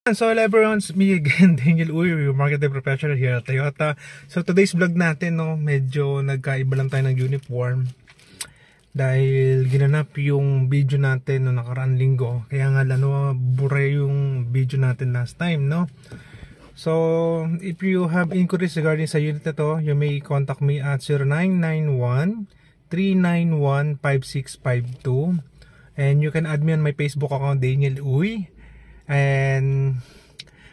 So hello everyone, it's me again, Daniel Uy, your marketing professional here at Toyota. So today's vlog natin, no, medyo nagkaiba lang tayo ng uniform dahil ginanap yung video natin no nakaraang linggo. Kaya nga bure yung video natin last time, no. So if you have inquiries regarding sa unit na to, you may contact me at 0991-391-5652 and you can add me on my Facebook account, Daniel Uy. And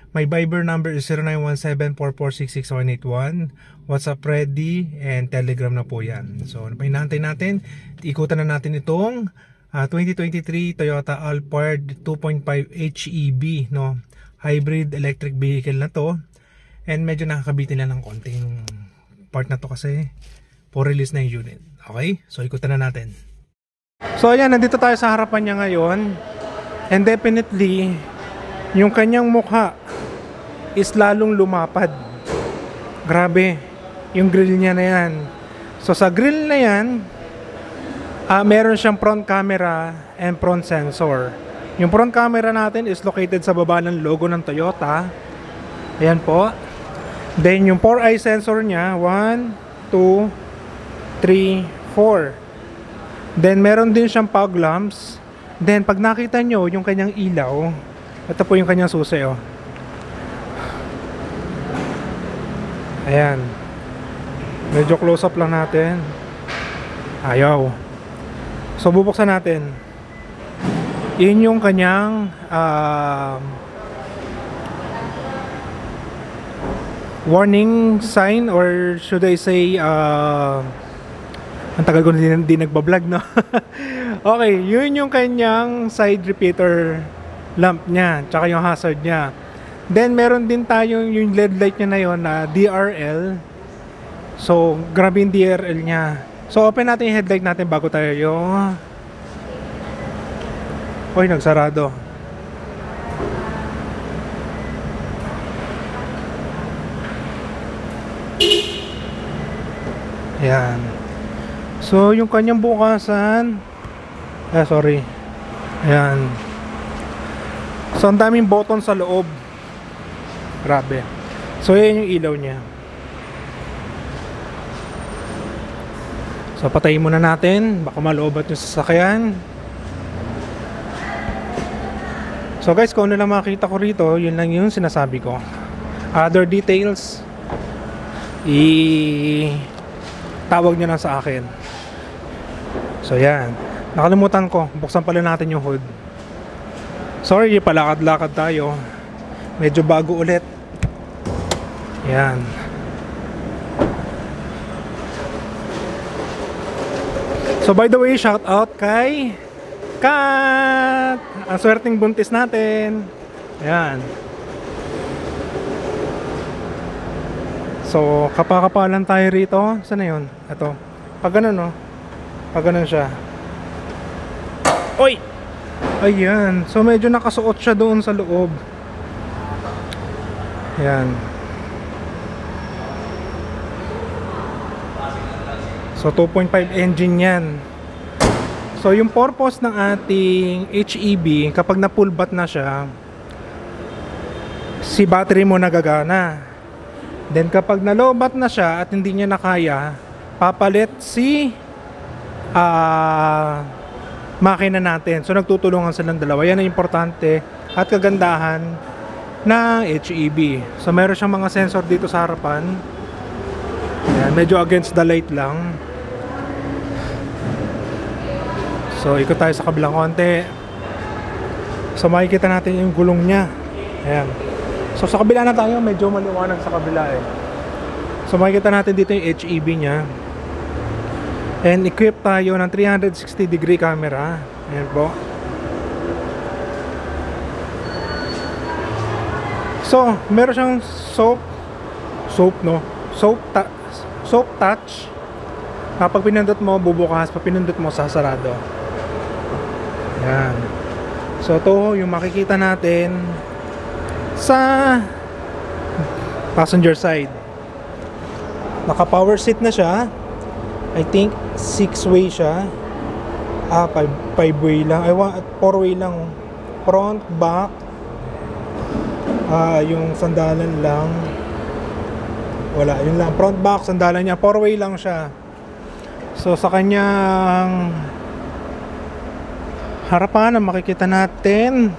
my Viber number is 0917-4466181. WhatsApp ready and Telegram na po yan. So ano pa hinahantay natin? Ikutan na natin itong 2023 Toyota Alphard 2.5 HEV, no? Hybrid electric vehicle na to. And medyo nakakabitin lang ng konting part na to kasi for release na yung unit. Okay? So ikutan na natin. So ayan, nandito tayo sa harapan niya ngayon. And definitely yung kanyang mukha is lalong lumapad. Grabe, yung grill niya na yan. So sa grill na yan, meron siyang front camera and front sensor. Yung front camera natin is located sa baba ng logo ng Toyota. Ayan po. Then yung 4-eye sensor niya, 1, 2, 3, 4. Then meron din siyang fog lamps. Then pag nakita nyo yung kanyang ilaw, ito po yung kanyang susi, oh. Ayan. Medyo close up lang natin. Ayaw. So bubuksan natin. Yun yung kanyang warning sign, or should I say ang tagal ko hindi nagbablog, no? Okay, yun yung kanyang side repeater lamp niya, tsaka yung hazard niya. Then meron din tayo yung LED light niya na yun na DRL. So grabe yung DRL niya. So open natin yung headlight natin bago tayo yung... Oy, nagsarado. Yan. So yung kanyang bukasan, sorry. Ayan. So ang daming button sa loob. Grabe. So yan yung ilaw niya. So patayin muna natin, baka maloobat yung sasakyan. So guys, kung ano lang makita ko rito, yun lang yung sinasabi ko. Other details, tawag nyo lang sa akin. So yan. Nakalimutan ko, buksan pala natin yung hood. Sorry, palakad-lakad tayo. Medyo bago ulit. Yan. So by the way, shout out kay Kat! Ang swerteng buntis natin. Yan. So kapakapalan tayo rito. Saan na yun? Ito. Pag ganun, no? Pag ganun siya. Oy! Ayan. So medyo nakasuot siya doon sa loob. Ayan. So 2.5 engine yan. So yung purpose ng ating HEV, kapag na full bat na siya, si battery mo nagagana. Then kapag na low bat na siya at hindi niya nakaya, papalit si makina natin. So nagtutulungan silang dalawa. Yan ang importante at kagandahan ng HEV. So meron siyang mga sensor dito sa harapan. Ayan, medyo against the light lang. So ikot tayo sa kabilang konti. So makikita natin yung gulong niya. Ayan. So sa kabila na tayo, medyo maliwanag sa kabila eh. So makikita natin dito yung HEV niya. And equip tayo ng 360 degree camera. Ayan po. So, meron siyang soap touch. Kapag pinindot mo, bubukas. Pag pinindot mo, sasarado. Ayan. So, ito yung makikita natin sa passenger side. Naka power seat na siya. I think 6-way siya. 5-way lang. 4-way lang. Front, back. Yung sandalan lang wala, yun lang, front back sandalan niya, 4-way lang siya. So sa kanyang harapan ang makikita natin,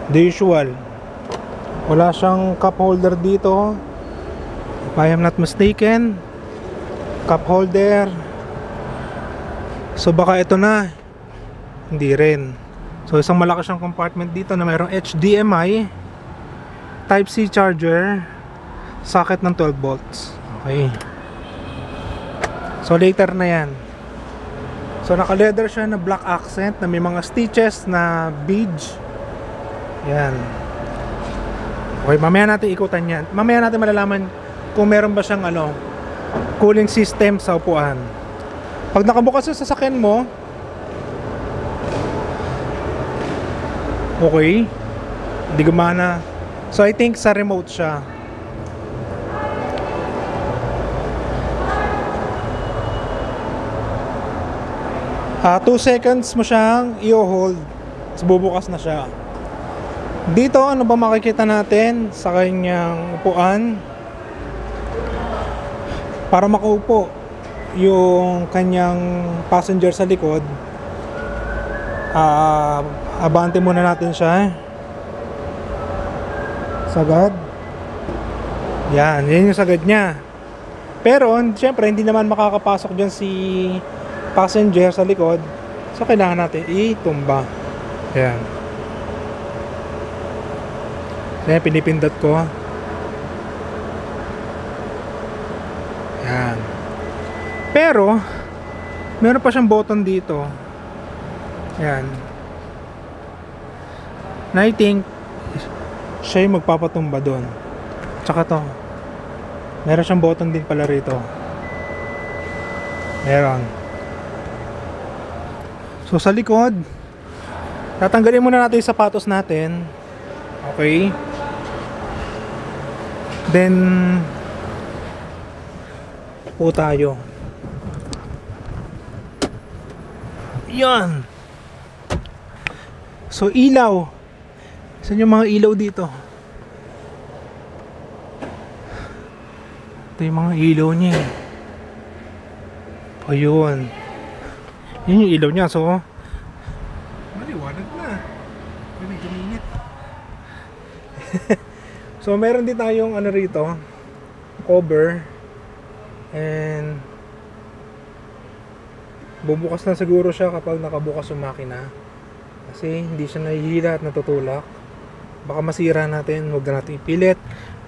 the usual, wala siyang cup holder dito if I am not mistaken, cup holder. So baka ito na, hindi rin. So isang malaki siyang compartment dito na mayroong HDMI, Type-C charger, socket ng 12 volts. Okay. So later na yan. So naka leather siya na black accent na may mga stitches na beads. Yan. Okay, mamaya natin ikutan yan. Mamaya natin malalaman kung meron ba siyang cooling system sa upuan. Pag nakabukas sa sasakyan mo, okay, hindi gumana. So I think sa remote siya. 2 seconds mo siyang i-hold, bubukas na siya. Dito, ano ba makikita natin sa kanyang upuan? Para makaupo yung kanyang passenger sa likod, abante muna natin siya. Sagad. Yan yung sagad niya. Pero, syempre, hindi naman makakapasok dyan si passenger sa likod. So, kailangan natin itumba. Yan. Yan, pinipindot ko. Yan. Pero, meron pa siyang button dito. Yan. Na I think, siya yung magpapatumba doon. Tsaka to. Meron siyang button din pala rito. Meron. So sa likod, tatanggalin muna natin yung sapatos natin. Okay. Then po tayo. Yan. So ilaw. Saan yung mga ilaw dito? Ito yung mga ilaw niya. Ayun. Yun yung ilaw niya. So maliwanag na. May guminit. So meron din tayong rito, cover. And bubukas na siguro siya kapag nakabukas yung makina. Kasi hindi siya nahihila at natutulak. Baka masira natin, huwag na natin ipilit.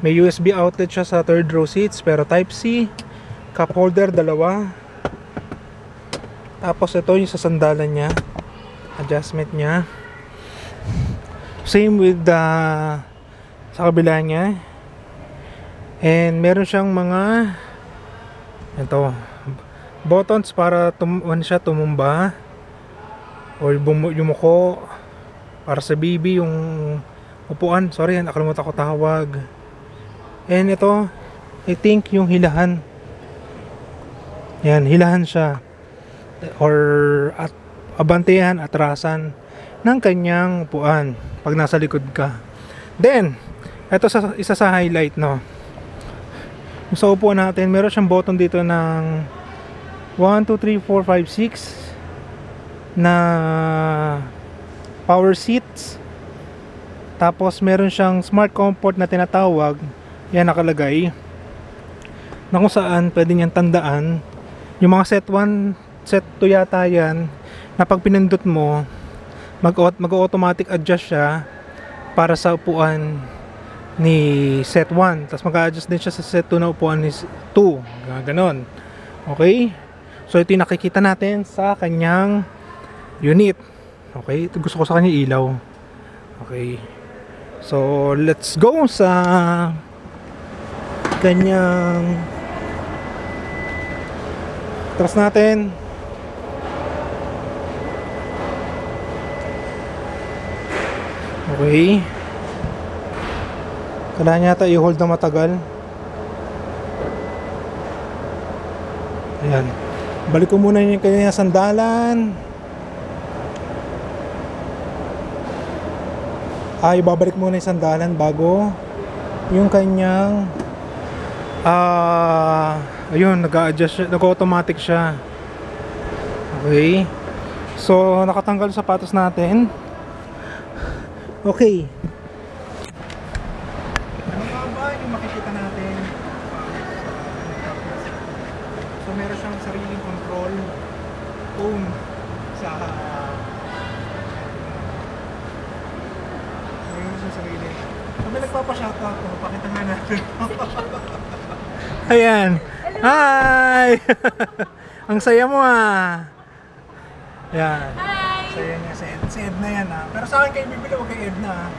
May USB outlet siya sa third row seats, pero Type-C, cup holder dalawa. Tapos ito yung sa sandalan niya, adjustment niya. Same with the sa kabila niya. And meron siyang mga ito, buttons para siya tumumba or yumuko, para sa baby yung upuan. Sorry, nakalimutan ko tawag. And ito, I think yung hilahan. Yan, hilahan siya. Or at abantehan, atrasan ng kanyang upuan pag nasa likod ka. Then, ito isa sa highlight, no. Yung sa upuan natin, meron siyang button dito ng 1, 2, 3, 4, 5, 6 na power seats. Tapos meron siyang smart comfort na tinatawag. Yan nakalagay. Na kung saan pwede niyang tandaan yung mga set 1, set 2 yata yan, na pag pinindot mo mag-automatic adjust siya para sa upuan ni set 1. Tapos mag-adjust din siya sa set 2 na upuan ni 2. Ganon. Okay? So ito yung nakikita natin sa kanyang unit. Okay? Ito gusto ko sa kanya ilaw. Okay. So let's go sa kanyang trust natin. Okay. Kailangan yata i-hold na matagal. Ayan. Balik ko muna yung kanyang sandalan. ibabalik muna yung sandalan bago yung kanyang ayun, nag-a-adjust siya, nag-automatic siya. Okay, so nakatanggal sapatos natin. Okay, ano nga ba yung makikita natin? So meron siyang sariling control phone sa meron siyang sarili. So may nagpapa-shoutout ko, pakita nga natin. Ayan, hi. Ang saya mo ah. Ayan, saya niya si Edna yan ah. Pero sa akin kayo bibili, huwag kay Edna ah.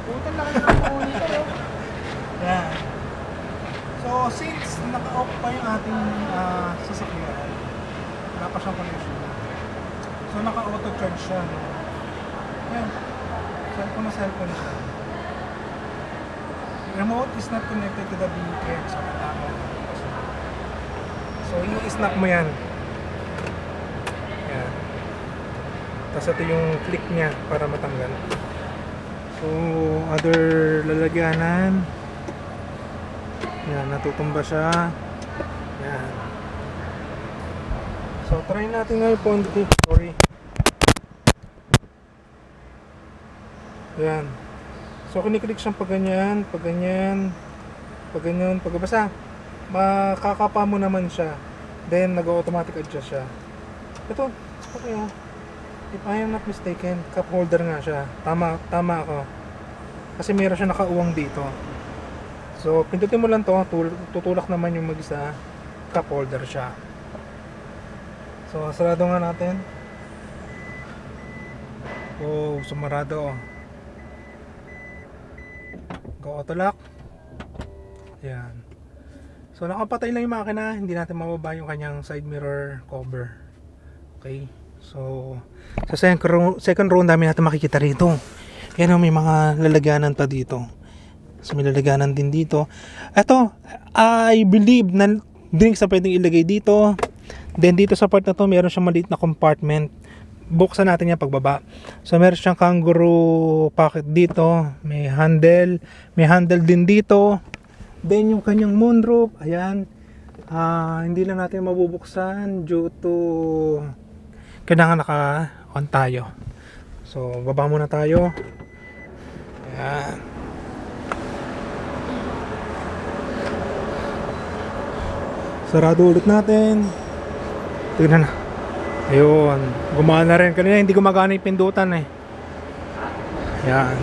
Putan lang ng phone ko. Yan. So since naka-off pa yung ating sasakyan, wala pa siyang connection. So naka-auto charge siya. No? Yan. Cellphone siya. Remote is not connected to the vehicle. So kailangan. So i-snap mo yan. Yan. Tapos ito yung click niya para matanggal. So other lalagyanan. Yan, natutumba siya. Yan. So try natin ngayon po. Sorry. Yan. So kiniklik siyang pag ganyan, pag ganyan, pag ganyan, pag basta makakapa mo naman siya. Then nag-automatic adjust siya. Ito, okay oh. If I am not mistaken, cup holder nga siya. Tama ako. Kasi meron siya nakauwang dito. So pindutin mo lang to, tutulak naman yung mag-isa, cup holder siya. So sarado nga natin. Oh, sumarado oh. Go auto lock. Yan. So nakapatay lang yung makina, hindi natin mababa yung kanyang side mirror cover. Okay. So sa second row dami natin makikita rito. Yan, may mga lalagyanan pa dito. So may lalagyanan din dito. Ito, I believe na drinks na pwedeng ilagay dito. Then dito sa part na to, meron siyang maliit na compartment. Buksan natin yan pagbaba. So meron siyang kangaroo pocket dito, may handle din dito. Then yung kanyang moonroof, ayan. Hindi lang natin mabubuksan due to kailangan naka-on tayo. So baba muna tayo. Ayan. Sarado ulit natin. Tignan na. Ayun, gumana rin. Kanina hindi gumagana yung pindutan eh. Yan.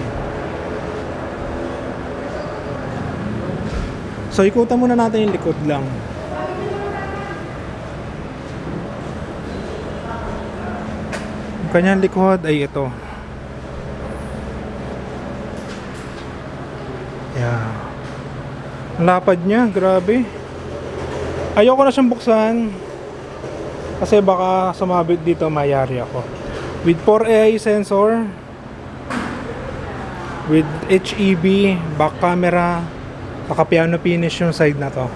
So ikutan muna natin yung likod lang. Yung kanyang likod ay ito. Yan. Ang lapad niya, grabe. Ayoko na siyang buksan. Kasi baka sumabit dito, mayari ako. With 4AI sensor, with HEB, back camera, naka piano finish yung side na to.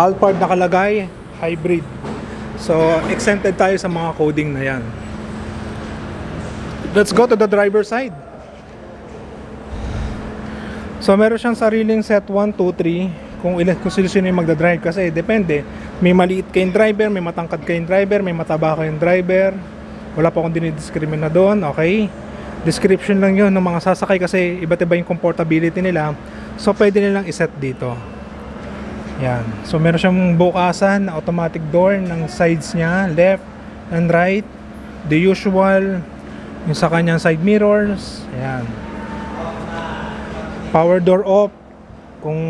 Alphard nakalagay, hybrid. So exempted tayo sa mga coding na yan. Let's go to the driver side. So meron siyang sariling set 1, 2, 3 kung sino yung magdadrive, kasi depende. May maliit kayong driver, may matangkad kayong driver, may mataba kayong driver. Wala pa akong dinidiscrimina doon, okay? Description lang yun ng mga sasakay kasi iba't iba yung comfortability nila. So pwede nilang iset dito. Yan. So meron siyang bukasan, automatic door ng sides niya, left and right. The usual, yung sa kanyang side mirrors. Yan. Power door off kung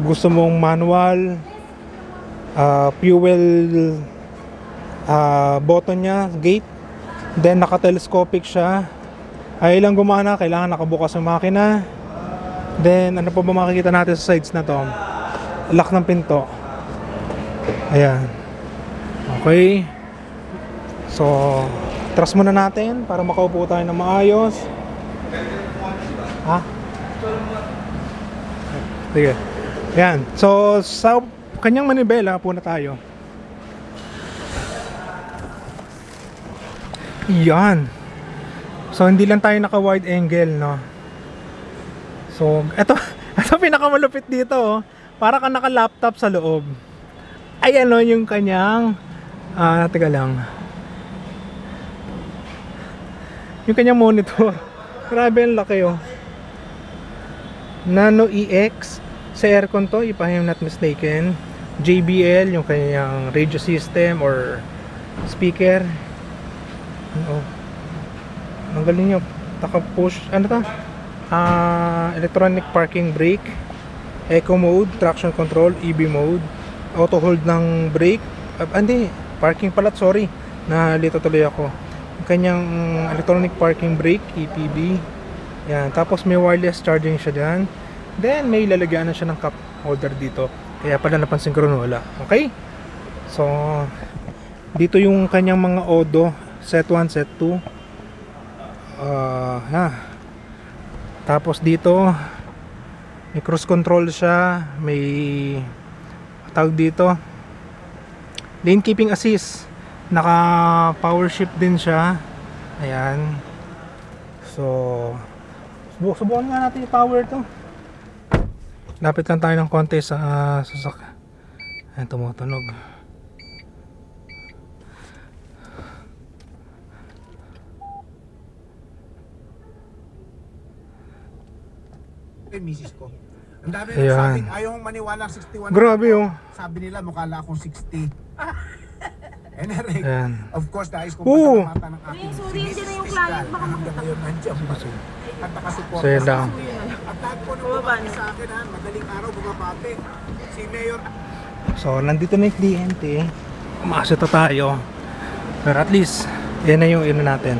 gusto mong manual. Fuel button niya, gate. Then naka-telescopic siya. Ay lang gumana, kailangan nakabukas ang makina. Then ano pa ba makikita natin sa sides na to? Lock ng pinto. Ayan. Okay. So trust muna natin para makaupo tayo ng maayos. Ha? Sige. Ayan. So sa kanyang manibela po na tayo. Yan. So hindi lang tayo naka wide angle, no. So ito pinakamalupit dito, oh. Para ka naka laptop sa loob. Ay ano yung kanyang teka lang. Yung kanyang monitor. Grabe ang laki, oh. Nano EX sa aircon to, if I am not mistaken. JBL yung kanyang radio system or speaker. Oh. Ang galing nyo. Taka push, ano to? Electronic parking brake, eco mode, traction control, EB mode, auto hold ng brake. Hindi, parking pala, sorry. Nalito tuloy ako. Yung kanyang electronic parking brake, EPB. Yan, tapos may wireless charging siya dyan. Then may lalagyan na siya ng cup holder dito. Kaya pala napansin ko rin wala. Okay? So dito yung kanyang mga odo, set 1, set 2. Tapos dito may cruise control siya, may tawag dito lane keeping assist, naka power shift din siya. Ayan. So subukan nga natin i-power to. Lapit lang tayo ng konti sa sasakyan. Ayan, tumutunog. Misis ko. Ang dami Ayan. nang sabi, ayaw mong maniwala 61. Grabe, oh. Sabi nila mukha lang akong 60. Enric, Ayan. of course, nais kong Oo. pasalamatan ng aking Sorry, hindi na yung client, baka hanggang ngayon nandiyan pa rin. At nakasupport So yun lang. At lahat po nung bumati sa akin, ha, madaling araw bumabati. Si Mayor So nandito na yung kliyente. Umasita tayo. Pero at least yan na yung ino natin.